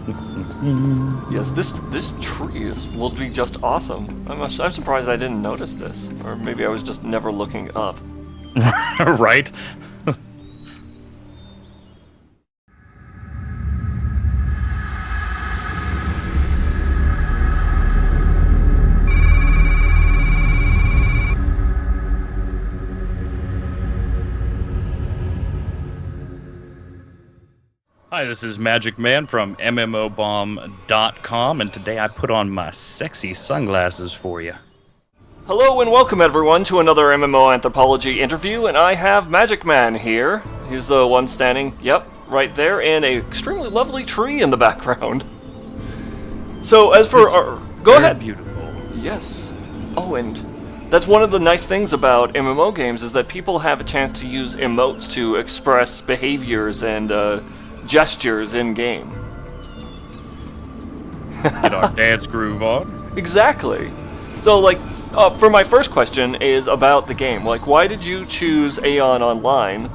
Yes, this tree will be just awesome. I'm surprised I didn't notice this, or maybe I was just never looking up. Right? Hi, this is Magicman from MMOBomb.com, and today I put on my sexy sunglasses for you. Hello and welcome everyone to another MMO Anthropology interview, and I have Magicman here. He's the one standing, yep, right there, in an extremely lovely tree in the background. So as for our... Go ahead. Beautiful. Yes. Oh, and that's one of the nice things about MMO games is that people have a chance to use emotes to express behaviors and gestures in-game. Get our dance groove on. Exactly. So, for my first question is about the game. Why did you choose Aion Online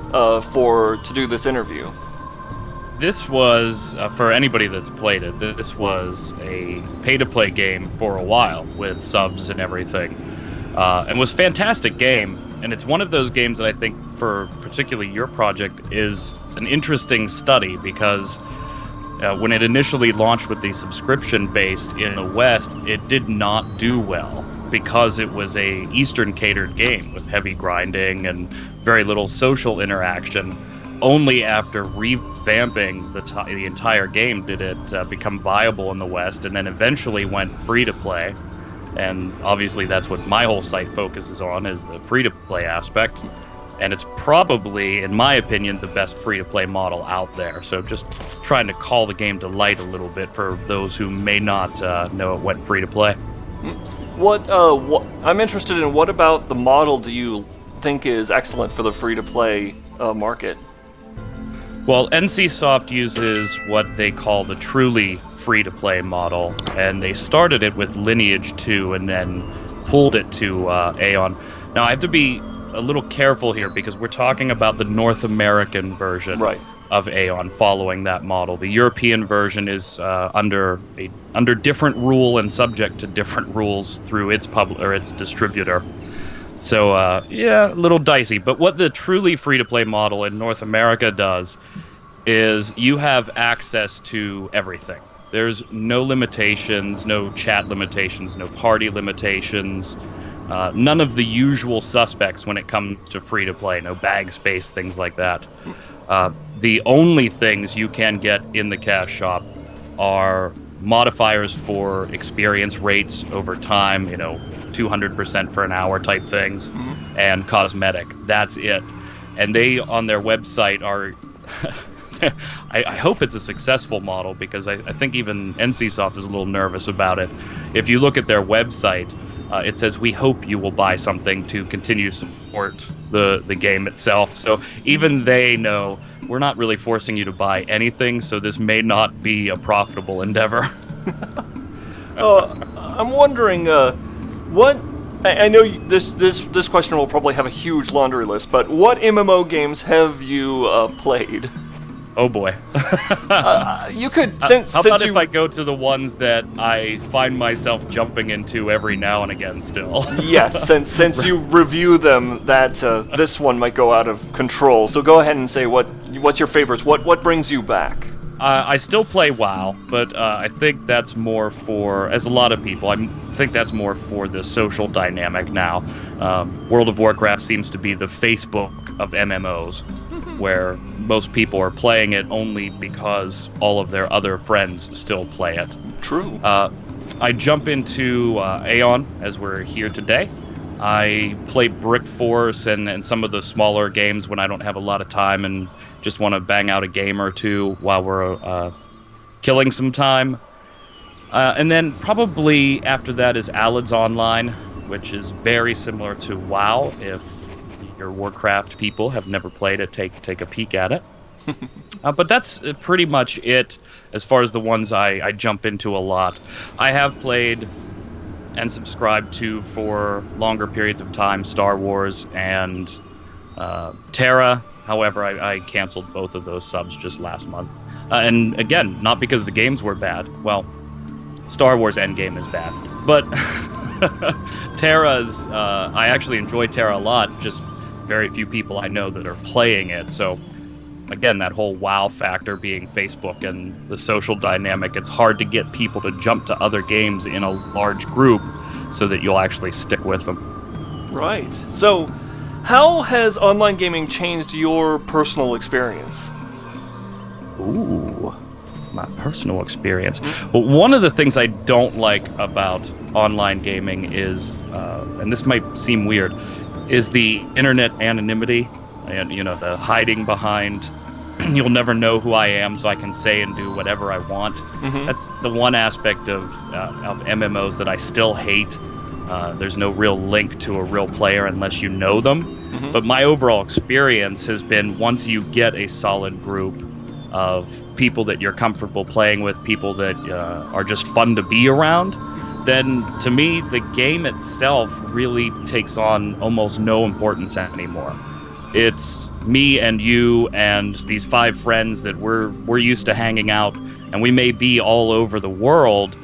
to do this interview? This was, for anybody that's played it, this was a pay-to-play game for a while with subs and everything. And was a fantastic game, and it's one of those games that I think, for particularly your project, is an interesting study because when it initially launched with the subscription-based in the West, it did not do well because it was a Eastern-catered game with heavy grinding and very little social interaction. Only after revamping the entire game did it become viable in the West, and then eventually went free-to-play. And obviously that's what my whole site focuses on, is the free-to-play aspect. And it's probably, in my opinion, the best free-to-play model out there. So just trying to call the game to light a little bit for those who may not know it went free-to-play. What I'm interested in, what about the model do you think is excellent for the free-to-play market? Well, NCSoft uses what they call the truly free-to-play model, and they started it with Lineage 2 and then pulled it to Aion. Now, I have to be a little careful here because we're talking about the North American version of Aion following that model. The European version is under different rule and subject to different rules through its its distributor. So, yeah, a little dicey. But what the truly free-to-play model in North America does is you have access to everything. There's no limitations, no chat limitations, no party limitations, none of the usual suspects when it comes to free-to-play, no bag space, things like that. The only things you can get in the cash shop are modifiers for experience rates over time, 200% for an hour type things, and cosmetic. That's it. And they, on their website, are... I hope it's a successful model because I think even NCSoft is a little nervous about it. If you look at their website, it says, "We hope you will buy something to continue to support the game itself." So even they know we're not really forcing you to buy anything, so this may not be a profitable endeavor. I'm wondering, what... I know this question will probably have a huge laundry list, but what MMO games have you played? Oh boy. You could, how about if I go to the ones that I find myself jumping into every now and again still? Yes, since you review them, that this one might go out of control. So go ahead and say what's your favorites. What brings you back? I still play WoW, but I think that's more for, as a lot of people, I think that's more for the social dynamic now. World of Warcraft seems to be the Facebook of MMOs, where most people are playing it only because all of their other friends still play it. True. I jump into Aion as we're here today. I play Brick Force and some of the smaller games when I don't have a lot of time and just want to bang out a game or two while we're killing some time. And then probably after that is Aion Online, which is very similar to WoW. If your Warcraft people have never played it, take a peek at it. But that's pretty much it as far as the ones I jump into a lot. I have played and subscribed to, for longer periods of time, Star Wars and Terra, However, I canceled both of those subs just last month. And again, not because the games were bad. Well, Star Wars Endgame is bad. But Terra's, I actually enjoy Terra a lot, just very few people I know that are playing it. So, again, that whole WoW factor being Facebook and the social dynamic, it's hard to get people to jump to other games in a large group so that you'll actually stick with them. Right. So, how has online gaming changed your personal experience? Ooh, my personal experience. Well, one of the things I don't like about online gaming is, and this might seem weird, is the internet anonymity and, the hiding behind, you'll never know who I am, so I can say and do whatever I want. Mm-hmm. That's the one aspect of MMOs that I still hate. There's no real link to a real player unless you know them. Mm-hmm. But my overall experience has been, once you get a solid group of people that you're comfortable playing with, people that are just fun to be around, then to me, the game itself really takes on almost no importance anymore. It's me and you and these 5 friends that we're used to hanging out, and we may be all over the world,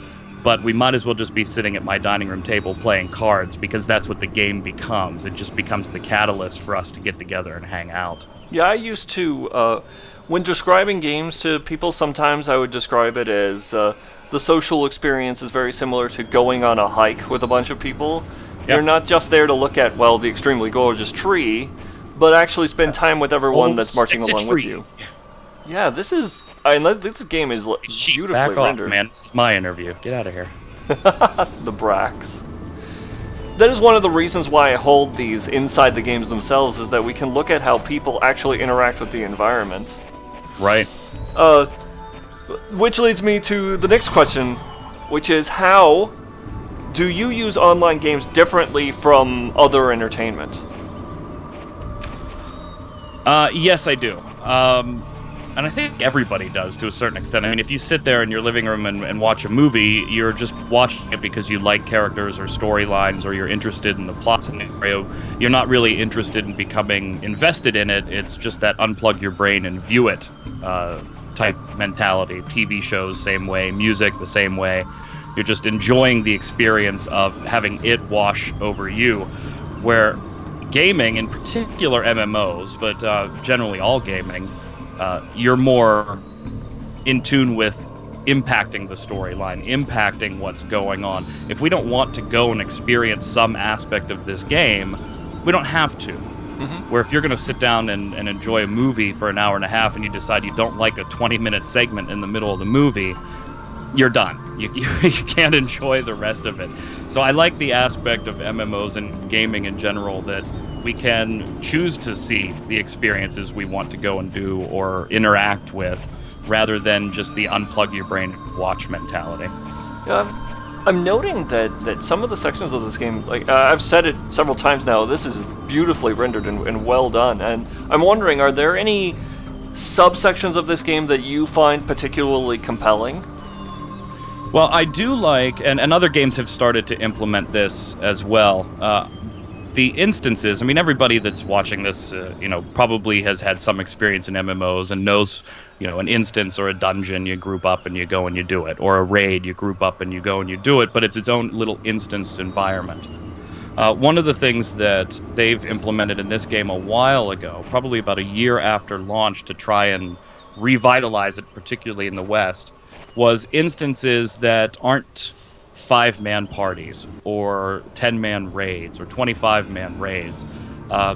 but we might as well just be sitting at my dining room table playing cards, because that's what the game becomes. It just becomes the catalyst for us to get together and hang out. Yeah, I used to, when describing games to people, sometimes I would describe it as the social experience is very similar to going on a hike with a bunch of people. Yep. You're not just there to look at, the extremely gorgeous tree, but actually spend time with everyone that's marching along with you. Yeah, this game is beautifully back rendered. Off, man. It's my interview. Get out of here. The Brax. That is one of the reasons why I hold these inside the games themselves, is that we can look at how people actually interact with the environment. Right. Which leads me to the next question, which is, how do you use online games differently from other entertainment? Yes, I do. And I think everybody does, to a certain extent. I mean, if you sit there in your living room and watch a movie, you're just watching it because you like characters or storylines, or you're interested in the plot scenario. You're not really interested in becoming invested in it. It's just that unplug your brain and view it type mentality. TV shows, same way. Music, the same way. You're just enjoying the experience of having it wash over you. Where gaming, in particular MMOs, but generally all gaming, you're more in tune with impacting the storyline, impacting what's going on. If we don't want to go and experience some aspect of this game, we don't have to. Mm-hmm. Where if you're going to sit down and enjoy a movie for an hour and a half and you decide you don't like a 20-minute segment in the middle of the movie, you're done. You can't enjoy the rest of it. So I like the aspect of MMOs and gaming in general, that we can choose to see the experiences we want to go and do or interact with, rather than just the unplug your brain watch mentality. Yeah, I'm noting that some of the sections of this game, I've said it several times now, this is beautifully rendered and well done, and I'm wondering, are there any subsections of this game that you find particularly compelling? Well, I do like, and other games have started to implement this as well, the instances. I mean, everybody that's watching this, probably has had some experience in MMOs and knows, an instance or a dungeon, you group up and you go and you do it, or a raid, you group up and you go and you do it, but it's its own little instanced environment. One of the things that they've implemented in this game a while ago, probably about a year after launch, to try and revitalize it, particularly in the West, was instances that aren't 5-man parties or 10-man raids or 25-man raids.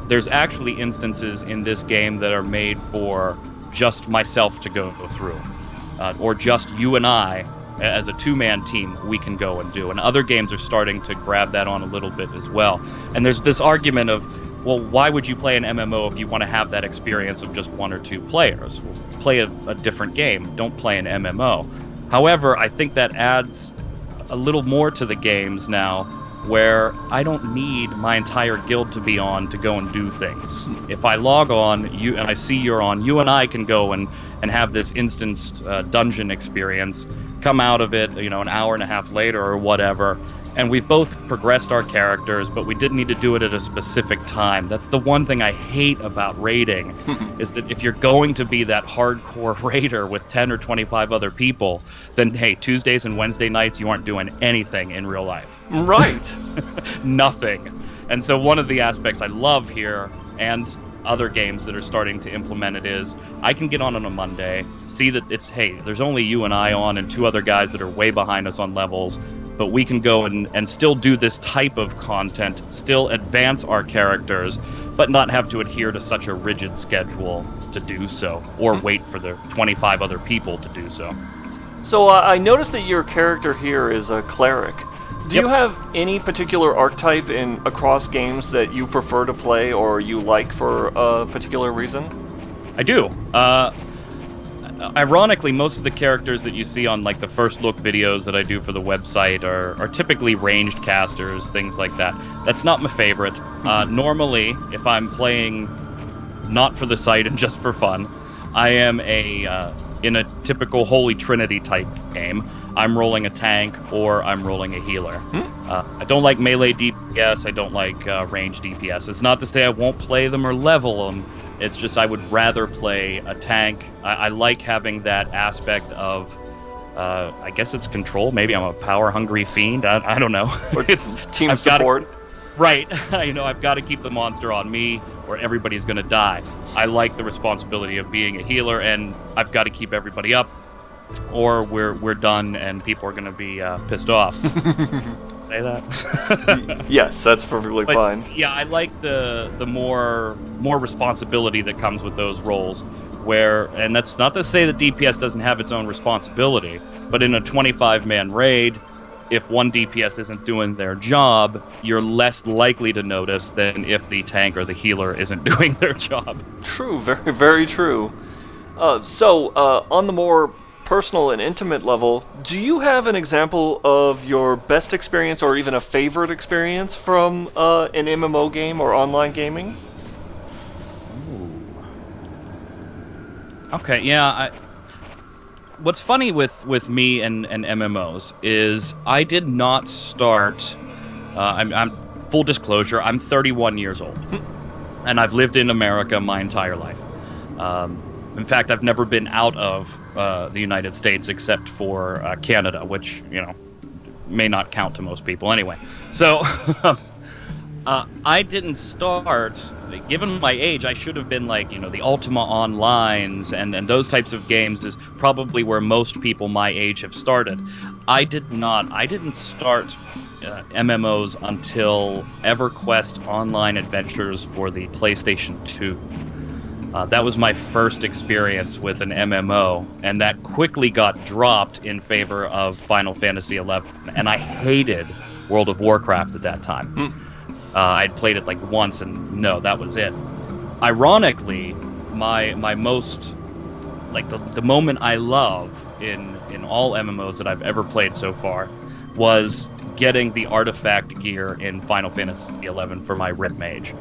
There's actually instances in this game that are made for just myself to go through, or just you and I as a 2-man team we can go and do. And other games are starting to grab that on a little bit as well. And there's this argument of, well, why would you play an MMO if you want to have that experience of just 1 or 2 players? Well, play a different game. Don't play an MMO. However, I think that adds a little more to the games now, where I don't need my entire guild to be on to go and do things. If I log on, and I see you're on, you and I can go and have this instanced dungeon experience, come out of it, an hour and a half later or whatever, and we've both progressed our characters, but we didn't need to do it at a specific time. That's the one thing I hate about raiding, is that if you're going to be that hardcore raider with 10 or 25 other people, then hey, Tuesdays and Wednesday nights you aren't doing anything in real life. Right. Nothing. And so one of the aspects I love here, and other games that are starting to implement it, is I can get on a Monday, see that it's, hey, there's only you and I on and 2 other guys that are way behind us on levels, but we can go and still do this type of content, still advance our characters, but not have to adhere to such a rigid schedule to do so, or wait for the 25 other people to do so. So I noticed that your character here is a cleric. Do Yep. you have any particular archetype across games that you prefer to play or you like for a particular reason? I do. Ironically, most of the characters that you see on like the first look videos that I do for the website are typically ranged casters, things like that. That's not my favorite. Normally, if I'm playing not for the site and just for fun, I am in a typical Holy Trinity type game. I'm rolling a tank or I'm rolling a healer. I don't like melee DPS, I don't like range DPS. It's not to say I won't play them or level them, it's just I would rather play a tank. I like having that aspect of, I guess it's control, maybe I'm a power-hungry fiend, I don't know. Or It's team support? Right, I've got to keep the monster on me or everybody's going to die. I like the responsibility of being a healer, and I've got to keep everybody up, or we're done and people are going to be pissed off. Say that? Yes, that's perfectly fine. Yeah, I like the more responsibility that comes with those roles. And that's not to say that DPS doesn't have its own responsibility, but in a 25-man raid, if one DPS isn't doing their job, you're less likely to notice than if the tank or the healer isn't doing their job. True, very, very true. So, on the more personal and intimate level, do you have an example of your best experience or even a favorite experience from an MMO game or online gaming? Okay, yeah. What's funny with me and MMOs is I did not start. I'm full disclosure. I'm 31 years old, and I've lived in America my entire life. In fact, I've never been out of the United States except for Canada, which may not count to most people anyway. So I didn't start. Given my age, I should have been like, the Ultima Onlines and those types of games is probably where most people my age have started. I didn't start MMOs until EverQuest Online Adventures for the PlayStation 2. That was my first experience with an MMO, and that quickly got dropped in favor of Final Fantasy XI, and I hated World of Warcraft at that time. I'd played it like once, and no, that was it. Ironically, my most, like the moment I love in all MMOs that I've ever played so far was getting the artifact gear in Final Fantasy XI for my Rip Mage.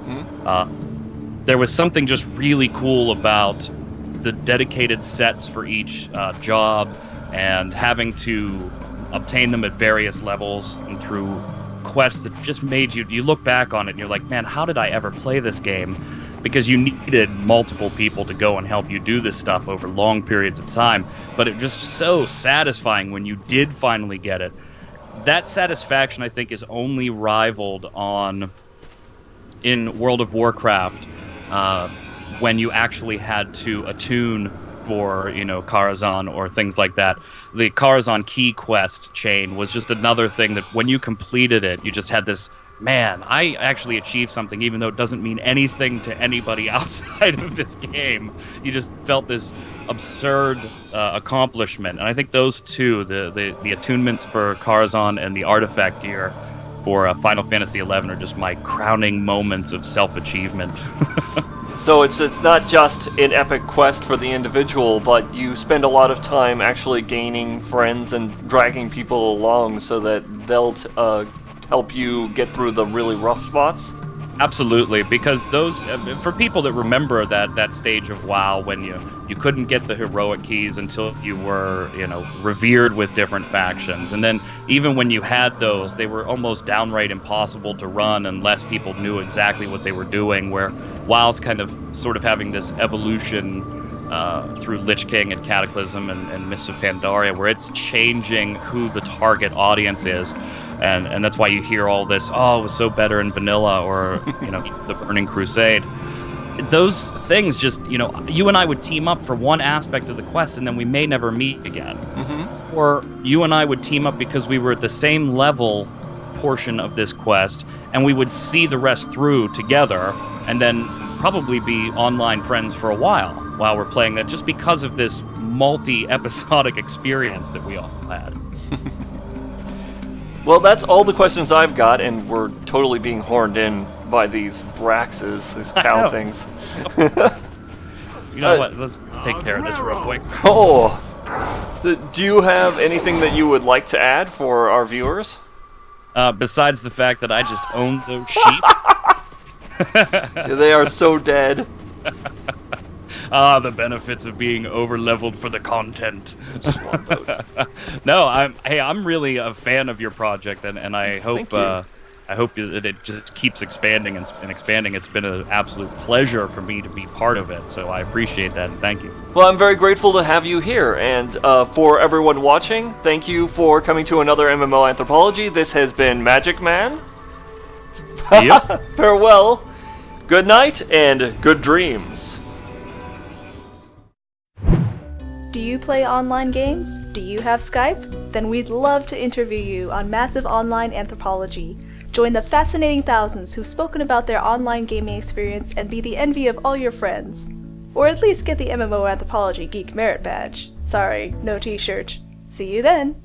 There was something just really cool about the dedicated sets for each job and having to obtain them at various levels and through quests that just made you look back on it and you're like, man, how did I ever play this game? Because you needed multiple people to go and help you do this stuff over long periods of time. But it was just so satisfying when you did finally get it. That satisfaction, I think, is only rivaled in World of Warcraft when you actually had to attune for, Karazhan or things like that. The Karazhan key quest chain was just another thing that when you completed it, you just had this, man, I actually achieved something, even though it doesn't mean anything to anybody outside of this game. You just felt this absurd accomplishment. And I think those two, the attunements for Karazhan and the artifact gear for Final Fantasy XI, are just my crowning moments of self-achievement. So it's not just an epic quest for the individual, but you spend a lot of time actually gaining friends and dragging people along so that they'll help you get through the really rough spots? Absolutely, because those for people that remember that stage of WoW when you couldn't get the heroic keys until you were revered with different factions, and then even when you had those, they were almost downright impossible to run unless people knew exactly what they were doing. Where WoW's kind of sort of having this evolution through Lich King and Cataclysm and Mists of Pandaria, where it's changing who the target audience is. And that's why you hear all this, oh, it was so better in vanilla, or, the Burning Crusade. Those things just, you and I would team up for one aspect of the quest, and then we may never meet again. Mm-hmm. Or you and I would team up because we were at the same level portion of this quest, and we would see the rest through together, and then probably be online friends for a while we're playing that, just because of this multi-episodic experience that we all had. Well, that's all the questions I've got, and we're totally being horned in by these Braxes, these cow things. You know what? Let's take care of this real quick. Oh! Do you have anything that you would like to add for our viewers? Besides the fact that I just own those sheep. They are so dead. The benefits of being over-leveled for the content. No, I'm really a fan of your project, and I hope that it just keeps expanding and expanding. It's been an absolute pleasure for me to be part of it, so I appreciate that, and thank you. Well, I'm very grateful to have you here, and for everyone watching, thank you for coming to another MMO Anthropology. This has been Magicman. Yep. Farewell, good night, and good dreams. Do you play online games? Do you have Skype? Then we'd love to interview you on Massive Online Anthropology. Join the fascinating thousands who've spoken about their online gaming experience and be the envy of all your friends. Or at least get the MMO Anthropology Geek Merit Badge. Sorry, no t-shirt. See you then!